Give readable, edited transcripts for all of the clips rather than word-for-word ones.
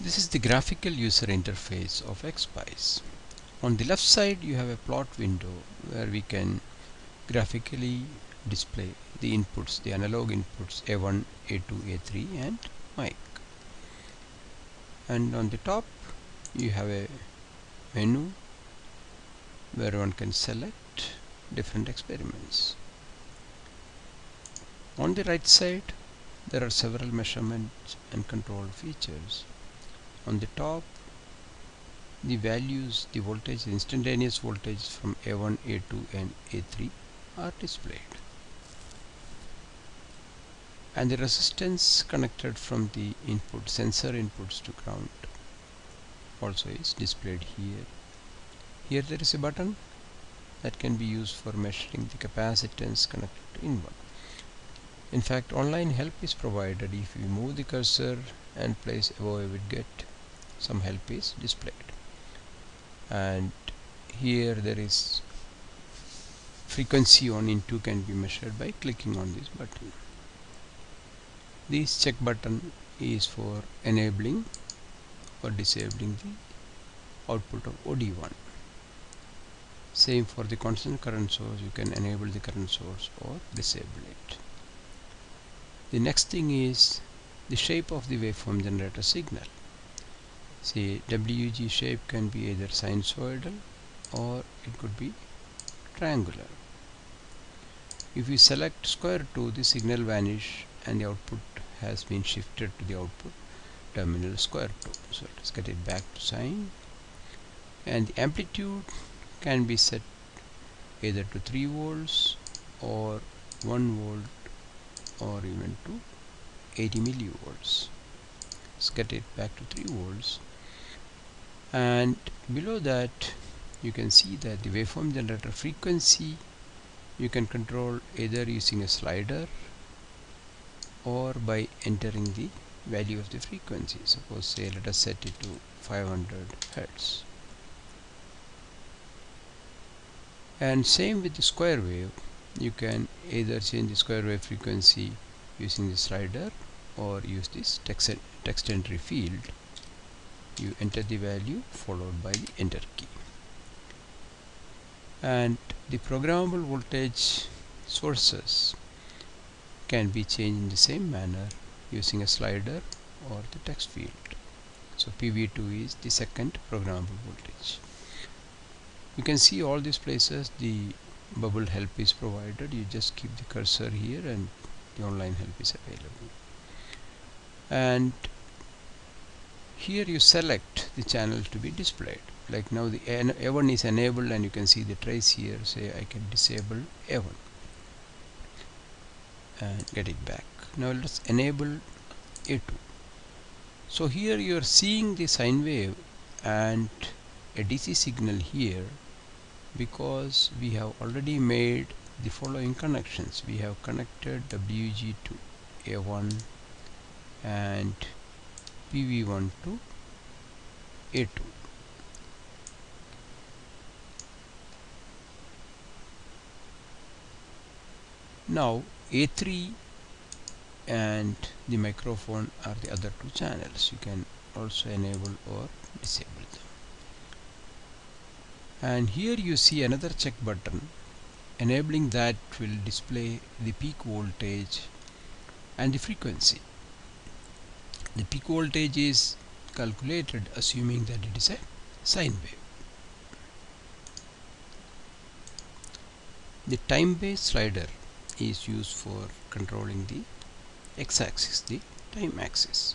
This is the graphical user interface of Expeyes. On the left side you have a plot window where we can graphically display the inputs, the analog inputs A1, A2, A3 and mic. And on the top you have a menu where one can select different experiments. On the right side there are several measurements and control features. On the top, the values, the voltage, the instantaneous voltages from A1, A2 and A3 are displayed, and the resistance connected from the input sensor inputs to ground also is displayed here. Here there is a button that can be used for measuring the capacitance connected to input. In fact, online help is provided. If you move the cursor and place above a widget, some help is displayed. And here there is frequency on into can be measured by clicking on this button. This check button is for enabling or disabling the output of OD1. Same for the constant current source, you can enable the current source or disable it. The next thing is the shape of the waveform generator signal. See, WG shape can be either sinusoidal or it could be triangular. If we select square 2, the signal vanish and the output has been shifted to the output terminal square 2. So let's get it back to sine. And the amplitude can be set either to 3 volts or 1 volt or even to 80 millivolts. Let's get it back to 3 volts. And below that you can see that the waveform generator frequency you can control either using a slider or by entering the value of the frequency. Suppose say let us set it to 500 Hertz. And same with the square wave, you can either change the square wave frequency using the slider or use this text entry field. You enter the value followed by the enter key. And the programmable voltage sources can be changed in the same manner using a slider or the text field. So PV2 is the second programmable voltage. You can see all these places the bubble help is provided. You just keep the cursor here and the online help is available. And here you select the channel to be displayed. Like now the A1 is enabled and you can see the trace here. Say I can disable A1 and get it back. Now let's enable A2. So here you are seeing the sine wave and a DC signal here because we have already made the following connections. We have connected WG to A1 and PV1 to A2. Now A3 and the microphone are the other two channels. You can also enable or disable them. And here you see another check button. Enabling that will display the peak voltage and the frequency. The peak voltage is calculated assuming that it is a sine wave. The time-based slider is used for controlling the x-axis, the time axis.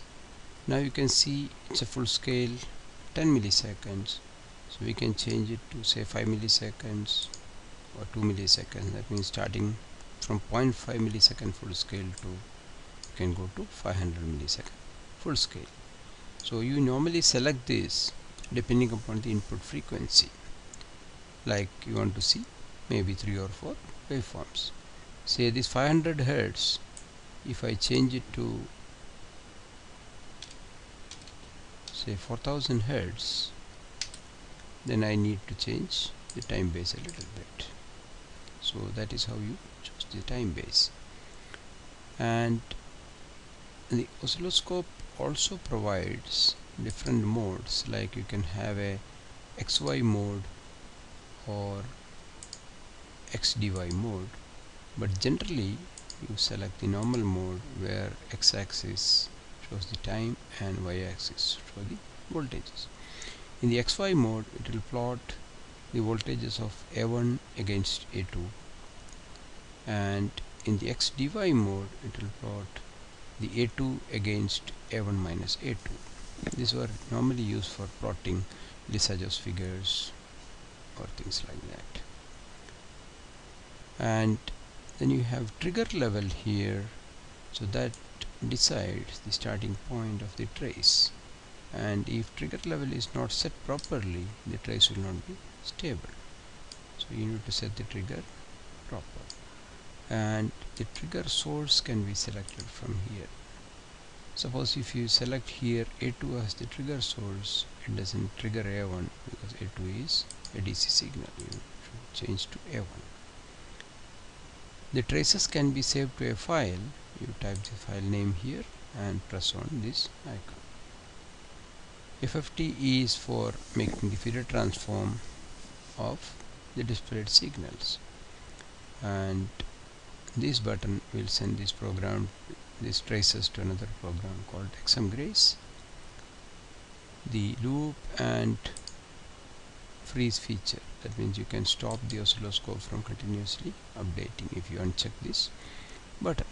Now you can see it's a full scale 10 milliseconds. So we can change it to say 5 milliseconds or 2 milliseconds. That means starting from 0.5 millisecond full scale to you can go to 500 millisecond full scale. So you normally select this depending upon the input frequency. Like you want to see maybe 3 or 4 waveforms. Say this 500 Hertz, if I change it to say 4000 Hertz, then I need to change the time base a little bit. So that is how you choose the time base. And the oscilloscope also provides different modes, like you can have a XY mode or XDY mode, but generally you select the normal mode where x-axis shows the time and y-axis shows the voltages. In the XY mode, it will plot the voltages of A1 against A2, and in the XDY mode it will plot the A2 against A1 minus A2. These were normally used for plotting Lissajous figures or things like that. And then you have trigger level here, so that decides the starting point of the trace, and if trigger level is not set properly, the trace will not be stable. So you need to set the trigger proper, and the trigger source can be selected from here. Suppose if you select here A2 as the trigger source, it doesn't trigger A1 because A2 is a DC signal. You should change to A1. The traces can be saved to a file. You type the file name here and press on this icon. FFT is for making the Fourier transform of the displayed signals, and this button will send these traces to another program called Expeyes. The loop and freeze feature, that means you can stop the oscilloscope from continuously updating if you uncheck this button.